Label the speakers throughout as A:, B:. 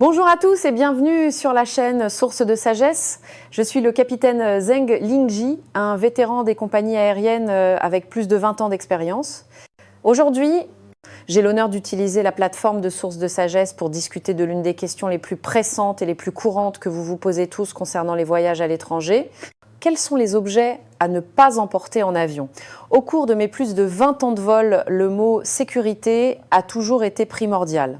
A: Bonjour à tous et bienvenue sur la chaîne Source de Sagesse. Je suis le capitaine Zeng Lingji, un vétéran des compagnies aériennes avec plus de 20 ans d'expérience. Aujourd'hui, j'ai l'honneur d'utiliser la plateforme de Source de Sagesse pour discuter de l'une des questions les plus pressantes et les plus courantes que vous vous posez tous concernant les voyages à l'étranger. Quels sont les objets à ne pas emporter en avion? Au cours de mes plus de 20 ans de vol, le mot sécurité a toujours été primordial.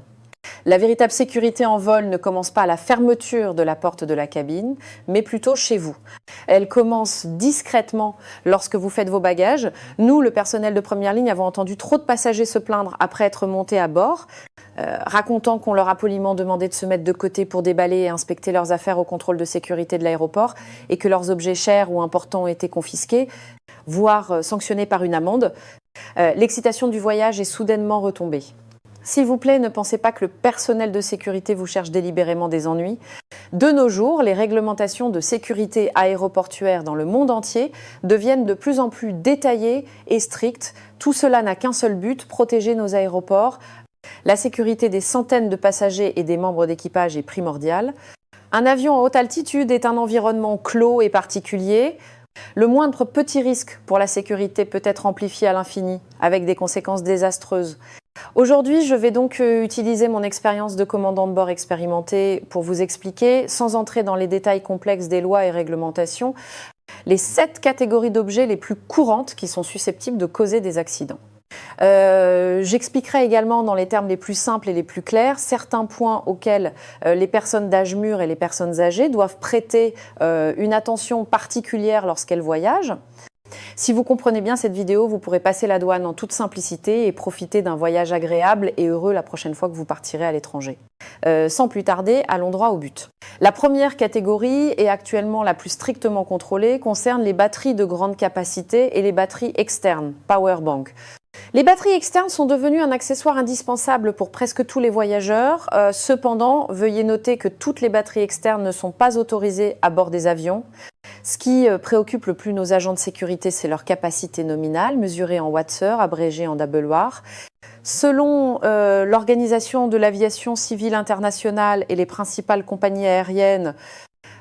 A: La véritable sécurité en vol ne commence pas à la fermeture de la porte de la cabine, mais plutôt chez vous. Elle commence discrètement lorsque vous faites vos bagages. Nous, le personnel de première ligne, avons entendu trop de passagers se plaindre après être montés à bord, racontant qu'on leur a poliment demandé de se mettre de côté pour déballer et inspecter leurs affaires au contrôle de sécurité de l'aéroport et que leurs objets chers ou importants ont été confisqués, voire sanctionnés par une amende. L'excitation du voyage est soudainement retombée. S'il vous plaît, ne pensez pas que le personnel de sécurité vous cherche délibérément des ennuis. De nos jours, les réglementations de sécurité aéroportuaire dans le monde entier deviennent de plus en plus détaillées et strictes. Tout cela n'a qu'un seul but, protéger nos aéroports. La sécurité des centaines de passagers et des membres d'équipage est primordiale. Un avion en haute altitude est un environnement clos et particulier. Le moindre petit risque pour la sécurité peut être amplifié à l'infini, avec des conséquences désastreuses. Aujourd'hui, je vais donc utiliser mon expérience de commandant de bord expérimenté pour vous expliquer, sans entrer dans les détails complexes des lois et réglementations, les 7 catégories d'objets les plus courantes qui sont susceptibles de causer des accidents. J'expliquerai également dans les termes les plus simples et les plus clairs certains points auxquels les personnes d'âge mûr et les personnes âgées doivent prêter une attention particulière lorsqu'elles voyagent. Si vous comprenez bien cette vidéo, vous pourrez passer la douane en toute simplicité et profiter d'un voyage agréable et heureux la prochaine fois que vous partirez à l'étranger. Sans plus tarder, allons droit au but. La première catégorie, et actuellement la plus strictement contrôlée, concerne les batteries de grande capacité et les batteries externes, powerbank. Les batteries externes sont devenues un accessoire indispensable pour presque tous les voyageurs. Cependant, veuillez noter que toutes les batteries externes ne sont pas autorisées à bord des avions. Ce qui préoccupe le plus nos agents de sécurité, c'est leur capacité nominale, mesurée en watts-heure, abrégée en WH. Selon l'Organisation de l'aviation civile internationale et les principales compagnies aériennes,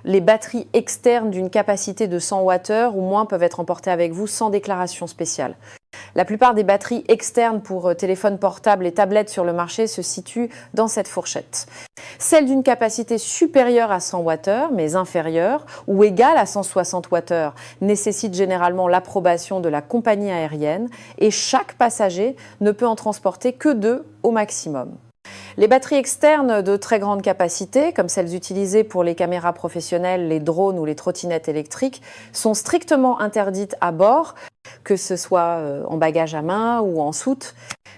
A: les batteries externes d'une capacité de 100 Wh ou moins peuvent être emportées avec vous sans déclaration spéciale. La plupart des batteries externes pour téléphones portables et tablettes sur le marché se situent dans cette fourchette. Celles d'une capacité supérieure à 100 Wh, mais inférieure ou égale à 160 Wh, nécessitent généralement l'approbation de la compagnie aérienne et chaque passager ne peut en transporter que 2 au maximum. Les batteries externes de très grande capacité, comme celles utilisées pour les caméras professionnelles, les drones ou les trottinettes électriques, sont strictement interdites à bord, que ce soit en bagage à main ou en soute.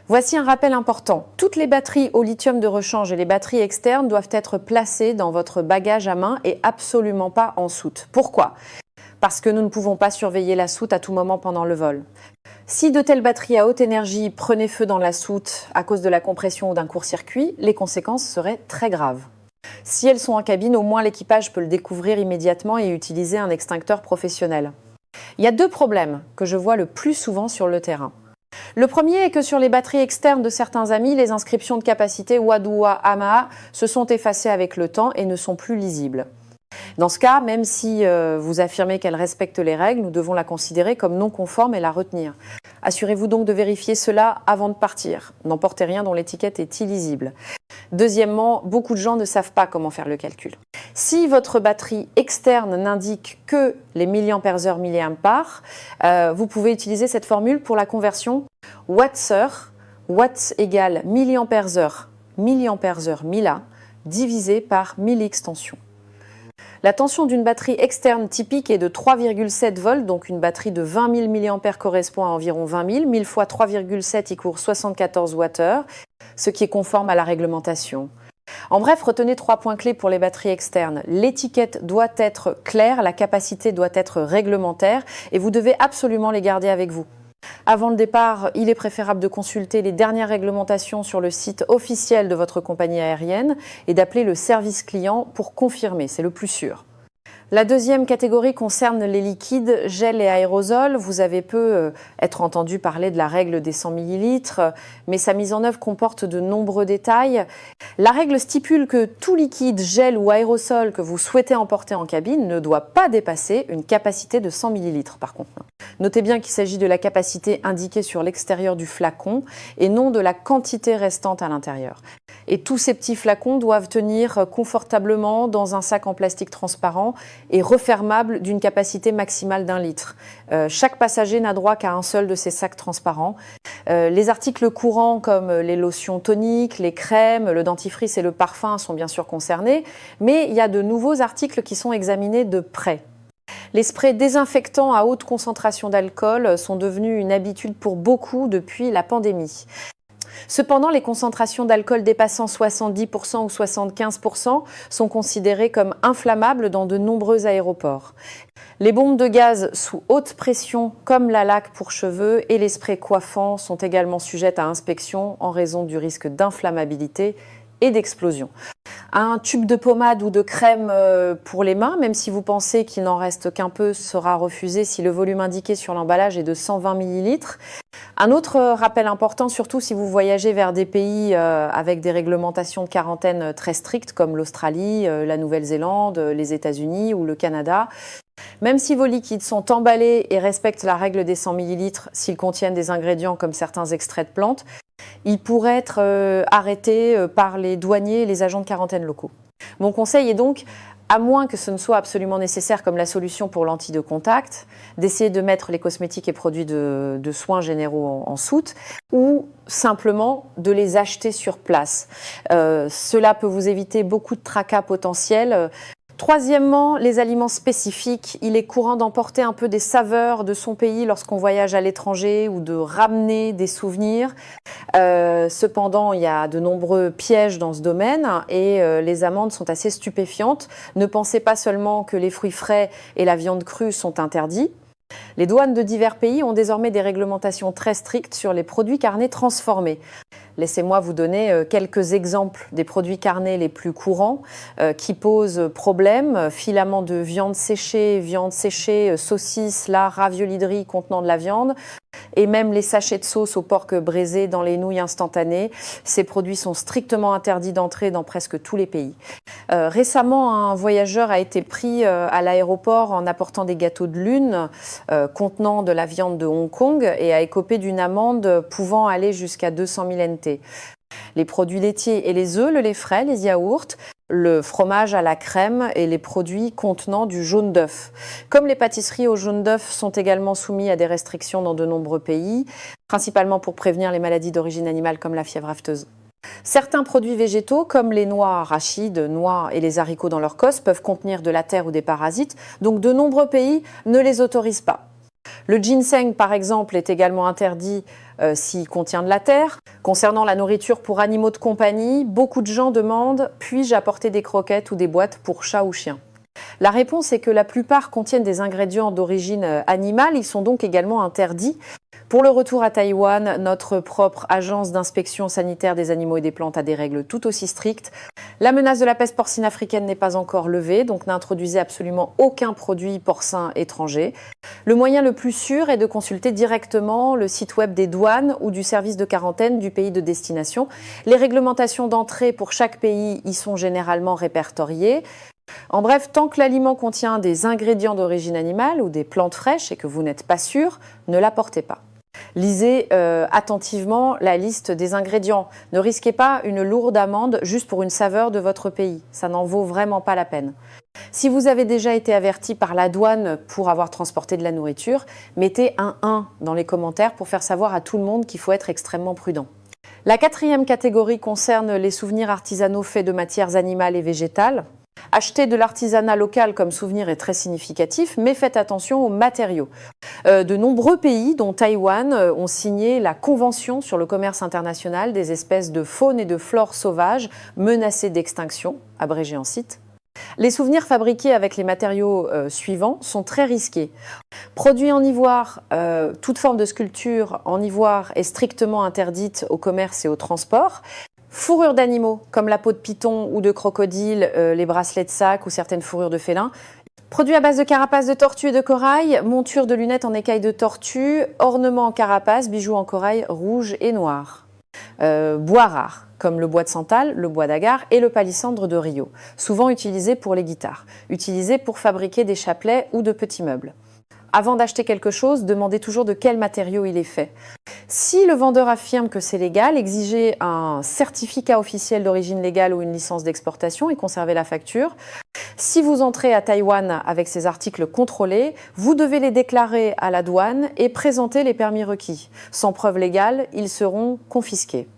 A: Voici un rappel important. Toutes les batteries au lithium de rechange et les batteries externes doivent être placées dans votre bagage à main et absolument pas en soute. Pourquoi ? Parce que nous ne pouvons pas surveiller la soute à tout moment pendant le vol. Si de telles batteries à haute énergie prenaient feu dans la soute à cause de la compression ou d'un court-circuit, les conséquences seraient très graves. Si elles sont en cabine, au moins l'équipage peut le découvrir immédiatement et utiliser un extincteur professionnel. Il y a 2 problèmes que je vois le plus souvent sur le terrain. Le premier est que sur les batteries externes de certains amis, les inscriptions de capacité WAD ou AMA se sont effacées avec le temps et ne sont plus lisibles. Dans ce cas, même si vous affirmez qu'elle respecte les règles, nous devons la considérer comme non conforme et la retenir. Assurez-vous donc de vérifier cela avant de partir. N'emportez rien dont l'étiquette est illisible. Deuxièmement, beaucoup de gens ne savent pas comment faire le calcul. Si votre batterie externe n'indique que les mAh, vous pouvez utiliser cette formule pour la conversion watts-heure, watts égale mAh, mAh 1000A, divisé par 1000 extensions. La tension d'une batterie externe typique est de 3,7 volts, donc une batterie de 20 000 mAh correspond à environ 20 000. 1000 fois 3,7 = 74 Wh, ce qui est conforme à la réglementation. En bref, retenez 3 points clés pour les batteries externes. L'étiquette doit être claire, la capacité doit être réglementaire et vous devez absolument les garder avec vous. Avant le départ, il est préférable de consulter les dernières réglementations sur le site officiel de votre compagnie aérienne et d'appeler le service client pour confirmer, c'est le plus sûr. La deuxième catégorie concerne les liquides, gels et aérosols. Vous avez être entendu parler de la règle des 100 ml, mais sa mise en œuvre comporte de nombreux détails. La règle stipule que tout liquide, gel ou aérosol que vous souhaitez emporter en cabine ne doit pas dépasser une capacité de 100 ml par contre. Notez bien qu'il s'agit de la capacité indiquée sur l'extérieur du flacon et non de la quantité restante à l'intérieur. Et tous ces petits flacons doivent tenir confortablement dans un sac en plastique transparent et refermable d'une capacité maximale d'1 litre. Chaque passager n'a droit qu'à un seul de ces sacs transparents. Les articles courants comme les lotions toniques, les crèmes, le dentifrice et le parfum sont bien sûr concernés, mais il y a de nouveaux articles qui sont examinés de près. Les sprays désinfectants à haute concentration d'alcool sont devenus une habitude pour beaucoup depuis la pandémie. Cependant, les concentrations d'alcool dépassant 70% ou 75% sont considérées comme inflammables dans de nombreux aéroports. Les bombes de gaz sous haute pression, comme la laque pour cheveux et les sprays coiffants, sont également sujettes à inspection en raison du risque d'inflammabilité et d'explosion. Un tube de pommade ou de crème pour les mains, même si vous pensez qu'il n'en reste qu'un peu, sera refusé si le volume indiqué sur l'emballage est de 120 ml. Un autre rappel important, surtout si vous voyagez vers des pays avec des réglementations de quarantaine très strictes comme l'Australie, la Nouvelle-Zélande, les États-Unis ou le Canada. Même si vos liquides sont emballés et respectent la règle des 100 ml s'ils contiennent des ingrédients comme certains extraits de plantes, ils pourraient être arrêtés par les douaniers et les agents de quarantaine locaux. Mon conseil est donc, à moins que ce ne soit absolument nécessaire comme la solution pour lentilles de contact, d'essayer de mettre les cosmétiques et produits de soins généraux en soute ou simplement de les acheter sur place. Cela peut vous éviter beaucoup de tracas potentiels. Troisièmement, les aliments spécifiques. Il est courant d'emporter un peu des saveurs de son pays lorsqu'on voyage à l'étranger ou de ramener des souvenirs. Cependant, il y a de nombreux pièges dans ce domaine et les amendes sont assez stupéfiantes. Ne pensez pas seulement que les fruits frais et la viande crue sont interdits. Les douanes de divers pays ont désormais des réglementations très strictes sur les produits carnés transformés. Laissez-moi vous donner quelques exemples des produits carnés les plus courants qui posent problème. Filaments de viande séchée, saucisses, lard, raviolis de riz contenant de la viande et même les sachets de sauce au porc braisé dans les nouilles instantanées. Ces produits sont strictement interdits d'entrée dans presque tous les pays. Récemment, un voyageur a été pris à l'aéroport en apportant des gâteaux de lune contenant de la viande de Hong Kong et a écopé d'une amende pouvant aller jusqu'à 200 000 NT. Les produits laitiers et les œufs, le lait frais, les yaourts, le fromage à la crème et les produits contenant du jaune d'œuf. Comme les pâtisseries au jaune d'œuf sont également soumis à des restrictions dans de nombreux pays, principalement pour prévenir les maladies d'origine animale comme la fièvre afteuse. Certains produits végétaux, comme les noix arachides, noix et les haricots dans leur cosse, peuvent contenir de la terre ou des parasites, donc de nombreux pays ne les autorisent pas. Le ginseng, par exemple, est également interdit s'il contient de la terre. Concernant la nourriture pour animaux de compagnie, beaucoup de gens demandent « puis-je apporter des croquettes ou des boîtes pour chats ou chiens ?» La réponse est que la plupart contiennent des ingrédients d'origine animale, ils sont donc également interdits. Pour le retour à Taïwan, notre propre agence d'inspection sanitaire des animaux et des plantes a des règles tout aussi strictes. La menace de la peste porcine africaine n'est pas encore levée, donc n'introduisez absolument aucun produit porcin étranger. Le moyen le plus sûr est de consulter directement le site web des douanes ou du service de quarantaine du pays de destination. Les réglementations d'entrée pour chaque pays y sont généralement répertoriées. En bref, tant que l'aliment contient des ingrédients d'origine animale ou des plantes fraîches et que vous n'êtes pas sûr, ne l'apportez pas. Lisez attentivement la liste des ingrédients. Ne risquez pas une lourde amende juste pour une saveur de votre pays. Ça n'en vaut vraiment pas la peine. Si vous avez déjà été averti par la douane pour avoir transporté de la nourriture, mettez un 1 dans les commentaires pour faire savoir à tout le monde qu'il faut être extrêmement prudent. La quatrième catégorie concerne les souvenirs artisanaux faits de matières animales et végétales. Acheter de l'artisanat local comme souvenir est très significatif, mais faites attention aux matériaux. De nombreux pays, dont Taïwan, ont signé la Convention sur le commerce international des espèces de faune et de flore sauvages menacées d'extinction, abrégé en CITES. Les souvenirs fabriqués avec les matériaux suivants sont très risqués. Produits en ivoire, toute forme de sculpture en ivoire est strictement interdite au commerce et au transport. Fourrures d'animaux, comme la peau de python ou de crocodile, les bracelets de sac ou certaines fourrures de félin, Produits à base de carapace de tortue et de corail, monture de lunettes en écailles de tortue, ornements en carapace, bijoux en corail rouge et noir. Bois rares, comme le bois de santal, le bois d'agar et le palissandre de Rio, souvent utilisés pour les guitares, utilisés pour fabriquer des chapelets ou de petits meubles. Avant d'acheter quelque chose, demandez toujours de quel matériau il est fait. Si le vendeur affirme que c'est légal, exigez un certificat officiel d'origine légale ou une licence d'exportation et conservez la facture. Si vous entrez à Taïwan avec ces articles contrôlés, vous devez les déclarer à la douane et présenter les permis requis. Sans preuve légale, ils seront confisqués.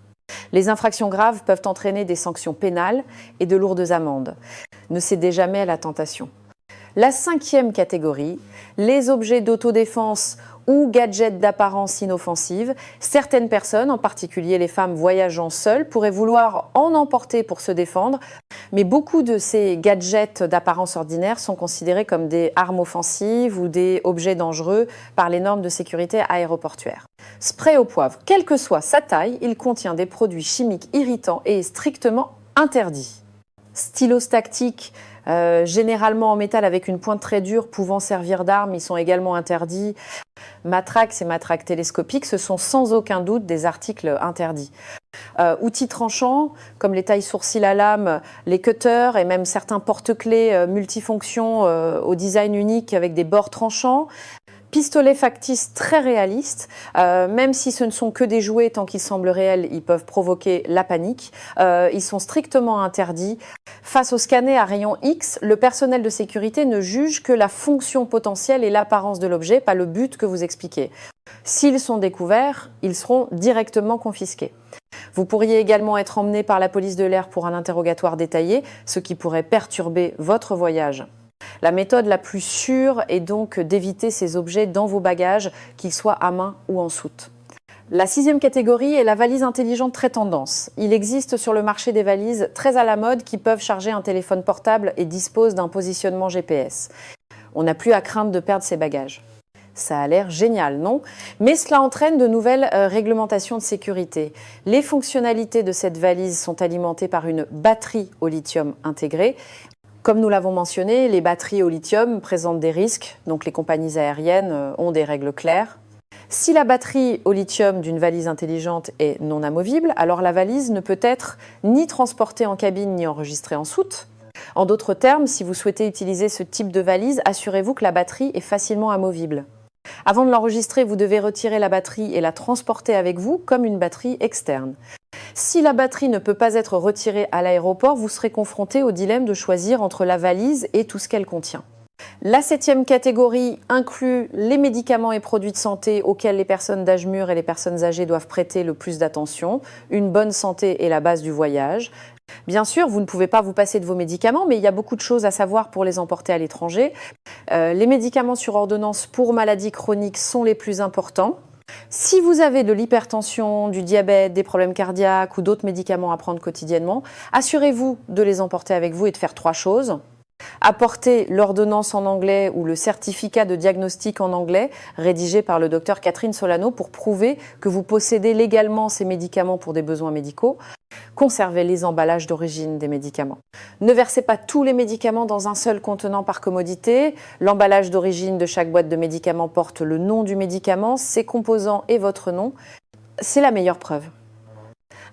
A: Les infractions graves peuvent entraîner des sanctions pénales et de lourdes amendes. Ne cédez jamais à la tentation. La 5e catégorie, les objets d'autodéfense ou gadgets d'apparence inoffensive. Certaines personnes, en particulier les femmes voyageant seules, pourraient vouloir en emporter pour se défendre, mais beaucoup de ces gadgets d'apparence ordinaire sont considérés comme des armes offensives ou des objets dangereux par les normes de sécurité aéroportuaire. Spray au poivre, quelle que soit sa taille, il contient des produits chimiques irritants et est strictement interdit. Stylos tactiques, généralement en métal avec une pointe très dure pouvant servir d'arme, ils sont également interdits. Matraques et matraques télescopiques, ce sont sans aucun doute des articles interdits. Outils tranchants, comme les tailles-sourcils à lame, les cutters et même certains porte-clés multifonctions au design unique avec des bords tranchants. Pistolets factices très réalistes, même si ce ne sont que des jouets, tant qu'ils semblent réels, ils peuvent provoquer la panique. Ils sont strictement interdits. Face au scanner à rayon X, le personnel de sécurité ne juge que la fonction potentielle et l'apparence de l'objet, pas le but que vous expliquez. S'ils sont découverts, ils seront directement confisqués. Vous pourriez également être emmené par la police de l'air pour un interrogatoire détaillé, ce qui pourrait perturber votre voyage. La méthode la plus sûre est donc d'éviter ces objets dans vos bagages, qu'ils soient à main ou en soute. La 6e catégorie est la valise intelligente très tendance. Il existe sur le marché des valises très à la mode qui peuvent charger un téléphone portable et disposent d'un positionnement GPS. On n'a plus à craindre de perdre ses bagages. Ça a l'air génial, non? Mais cela entraîne de nouvelles réglementations de sécurité. Les fonctionnalités de cette valise sont alimentées par une batterie au lithium intégrée. Comme nous l'avons mentionné, les batteries au lithium présentent des risques, donc les compagnies aériennes ont des règles claires. Si la batterie au lithium d'une valise intelligente est non amovible, alors la valise ne peut être ni transportée en cabine ni enregistrée en soute. En d'autres termes, si vous souhaitez utiliser ce type de valise, assurez-vous que la batterie est facilement amovible. Avant de l'enregistrer, vous devez retirer la batterie et la transporter avec vous comme une batterie externe. Si la batterie ne peut pas être retirée à l'aéroport, vous serez confronté au dilemme de choisir entre la valise et tout ce qu'elle contient. La 7e catégorie inclut les médicaments et produits de santé auxquels les personnes d'âge mûr et les personnes âgées doivent prêter le plus d'attention. Une bonne santé est la base du voyage. Bien sûr, vous ne pouvez pas vous passer de vos médicaments, mais il y a beaucoup de choses à savoir pour les emporter à l'étranger. Les médicaments sur ordonnance pour maladies chroniques sont les plus importants. Si vous avez de l'hypertension, du diabète, des problèmes cardiaques ou d'autres médicaments à prendre quotidiennement, assurez-vous de les emporter avec vous et de faire 3 choses. Apportez l'ordonnance en anglais ou le certificat de diagnostic en anglais rédigé par le docteur Catherine Solano pour prouver que vous possédez légalement ces médicaments pour des besoins médicaux. Conservez les emballages d'origine des médicaments. Ne versez pas tous les médicaments dans un seul contenant par commodité. L'emballage d'origine de chaque boîte de médicaments porte le nom du médicament, ses composants et votre nom. C'est la meilleure preuve.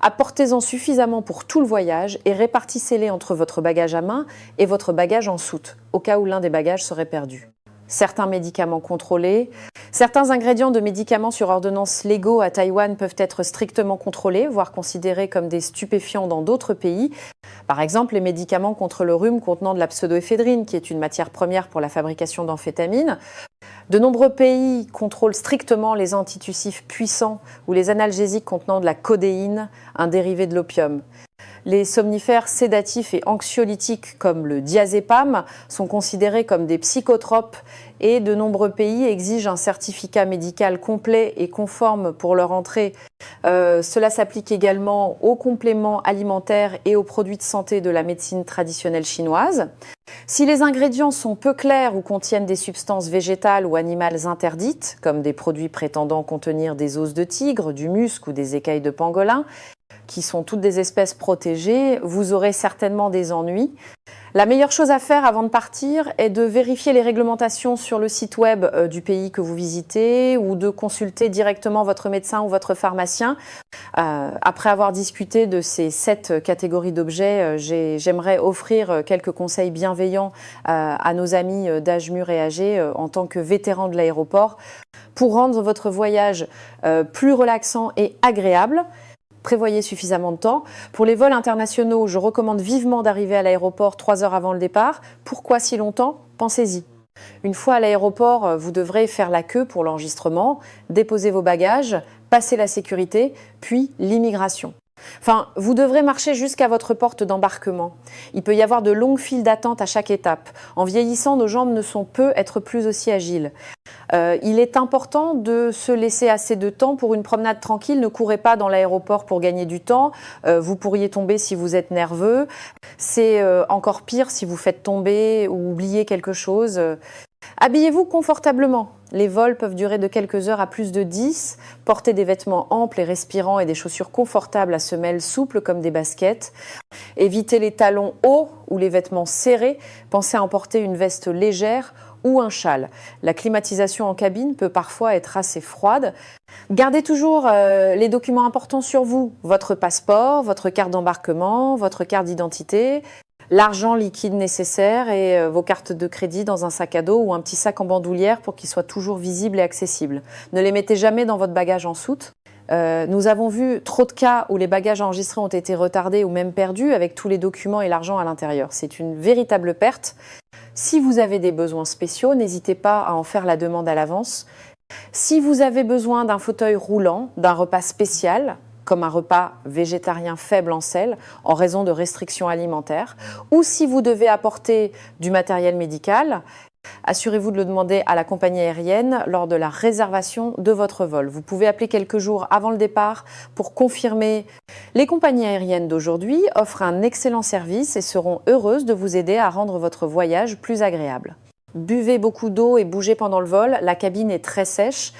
A: Apportez-en suffisamment pour tout le voyage et répartissez-les entre votre bagage à main et votre bagage en soute, au cas où l'un des bagages serait perdu. Certains médicaments contrôlés. Certains ingrédients de médicaments sur ordonnance légaux à Taïwan peuvent être strictement contrôlés, voire considérés comme des stupéfiants dans d'autres pays. Par exemple, les médicaments contre le rhume contenant de la pseudoéphédrine, qui est une matière première pour la fabrication d'amphétamines. De nombreux pays contrôlent strictement les antitussifs puissants ou les analgésiques contenant de la codéine, un dérivé de l'opium. Les somnifères sédatifs et anxiolytiques comme le diazépam sont considérés comme des psychotropes et de nombreux pays exigent un certificat médical complet et conforme pour leur entrée. Cela s'applique également aux compléments alimentaires et aux produits de santé de la médecine traditionnelle chinoise. Si les ingrédients sont peu clairs ou contiennent des substances végétales ou animales interdites, comme des produits prétendant contenir des os de tigre, du musc ou des écailles de pangolin, qui sont toutes des espèces protégées, vous aurez certainement des ennuis. La meilleure chose à faire avant de partir est de vérifier les réglementations sur le site web du pays que vous visitez ou de consulter directement votre médecin ou votre pharmacien. Après avoir discuté de ces 7 catégories d'objets, j'aimerais offrir quelques conseils bienveillants à nos amis d'âge mûr et âgés en tant que vétérans de l'aéroport pour rendre votre voyage plus relaxant et agréable. Prévoyez suffisamment de temps. Pour les vols internationaux, je recommande vivement d'arriver à l'aéroport 3 heures avant le départ. Pourquoi si longtemps? Pensez-y. Une fois à l'aéroport, vous devrez faire la queue pour l'enregistrement, déposer vos bagages, passer la sécurité, puis l'immigration. Enfin, vous devrez marcher jusqu'à votre porte d'embarquement. Il peut y avoir de longues files d'attente à chaque étape. En vieillissant, nos jambes ne sont peu être plus aussi agiles. Il est important de se laisser assez de temps pour une promenade tranquille. Ne courez pas dans l'aéroport pour gagner du temps. Vous pourriez tomber si vous êtes nerveux. C'est encore pire si vous faites tomber ou oublier quelque chose. Habillez-vous confortablement. Les vols peuvent durer de quelques heures à plus de 10. Portez des vêtements amples et respirants et des chaussures confortables à semelles souples comme des baskets. Évitez les talons hauts ou les vêtements serrés. Pensez à emporter une veste légère ou un châle. La climatisation en cabine peut parfois être assez froide. Gardez toujours les documents importants sur vous. Votre passeport, votre carte d'embarquement, votre carte d'identité, l'argent liquide nécessaire et vos cartes de crédit dans un sac à dos ou un petit sac en bandoulière pour qu'ils soient toujours visibles et accessibles. Ne les mettez jamais dans votre bagage en soute. Nous avons vu trop de cas où les bagages enregistrés ont été retardés ou même perdus avec tous les documents et l'argent à l'intérieur. C'est une véritable perte. Si vous avez des besoins spéciaux, n'hésitez pas à en faire la demande à l'avance. Si vous avez besoin d'un fauteuil roulant, d'un repas spécial, comme un repas végétarien faible en sel en raison de restrictions alimentaires, ou si vous devez apporter du matériel médical, assurez-vous de le demander à la compagnie aérienne lors de la réservation de votre vol. Vous pouvez appeler quelques jours avant le départ pour confirmer. Les compagnies aériennes d'aujourd'hui offrent un excellent service et seront heureuses de vous aider à rendre votre voyage plus agréable. Buvez beaucoup d'eau et bougez pendant le vol, la cabine est très sèche.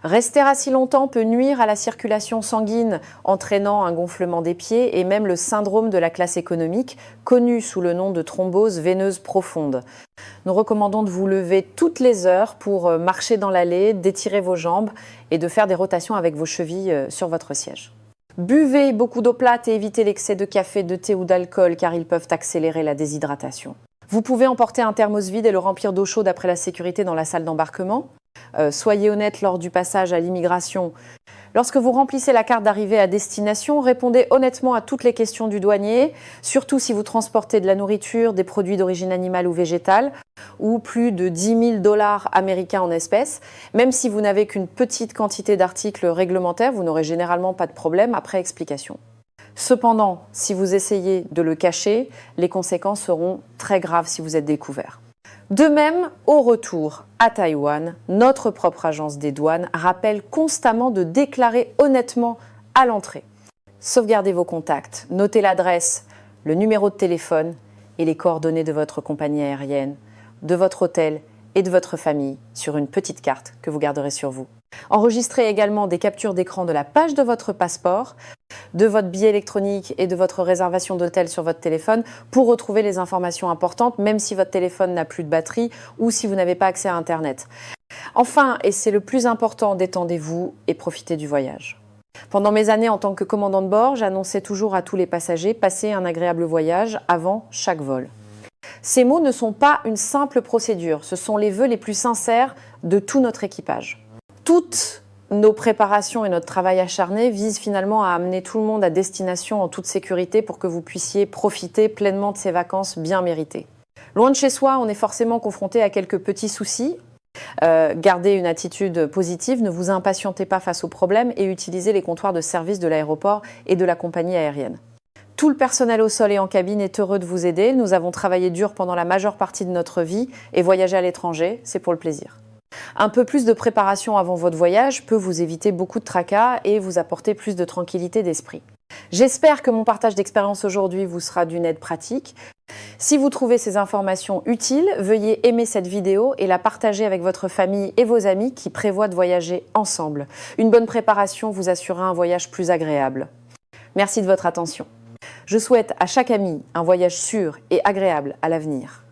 A: Rester assis longtemps peut nuire à la circulation sanguine, entraînant un gonflement des pieds et même le syndrome de la classe économique, connu sous le nom de thrombose veineuse profonde. Nous recommandons de vous lever toutes les heures pour marcher dans l'allée, d'étirer vos jambes et de faire des rotations avec vos chevilles sur votre siège. Buvez beaucoup d'eau plate et évitez l'excès de café, de thé ou d'alcool car ils peuvent accélérer la déshydratation. Vous pouvez emporter un thermos vide et le remplir d'eau chaude après la sécurité dans la salle d'embarquement. Soyez honnête lors du passage à l'immigration. Lorsque vous remplissez la carte d'arrivée à destination, répondez honnêtement à toutes les questions du douanier, surtout si vous transportez de la nourriture, des produits d'origine animale ou végétale, ou plus de 10 000 $ américains en espèces. Même si vous n'avez qu'une petite quantité d'articles réglementaires, vous n'aurez généralement pas de problème après explication. Cependant, si vous essayez de le cacher, les conséquences seront très graves si vous êtes découvert. De même, au retour à Taïwan, notre propre agence des douanes rappelle constamment de déclarer honnêtement à l'entrée. Sauvegardez vos contacts, notez l'adresse, le numéro de téléphone et les coordonnées de votre compagnie aérienne, de votre hôtel et de votre famille sur une petite carte que vous garderez sur vous. Enregistrez également des captures d'écran de la page de votre passeport, de votre billet électronique et de votre réservation d'hôtel sur votre téléphone pour retrouver les informations importantes, même si votre téléphone n'a plus de batterie ou si vous n'avez pas accès à Internet. Enfin, et c'est le plus important, détendez-vous et profitez du voyage. Pendant mes années en tant que commandant de bord, j'annonçais toujours à tous les passagers « Passez un agréable voyage » avant chaque vol. Ces mots ne sont pas une simple procédure, ce sont les vœux les plus sincères de tout notre équipage. Toutes nos préparations et notre travail acharné visent finalement à amener tout le monde à destination en toute sécurité pour que vous puissiez profiter pleinement de ces vacances bien méritées. Loin de chez soi, on est forcément confronté à quelques petits soucis. Gardez une attitude positive, ne vous impatientez pas face aux problèmes et utilisez les comptoirs de service de l'aéroport et de la compagnie aérienne. Tout le personnel au sol et en cabine est heureux de vous aider. Nous avons travaillé dur pendant la majeure partie de notre vie et voyager à l'étranger, c'est pour le plaisir. Un peu plus de préparation avant votre voyage peut vous éviter beaucoup de tracas et vous apporter plus de tranquillité d'esprit. J'espère que mon partage d'expérience aujourd'hui vous sera d'une aide pratique. Si vous trouvez ces informations utiles, veuillez aimer cette vidéo et la partager avec votre famille et vos amis qui prévoient de voyager ensemble. Une bonne préparation vous assurera un voyage plus agréable. Merci de votre attention. Je souhaite à chaque ami un voyage sûr et agréable à l'avenir.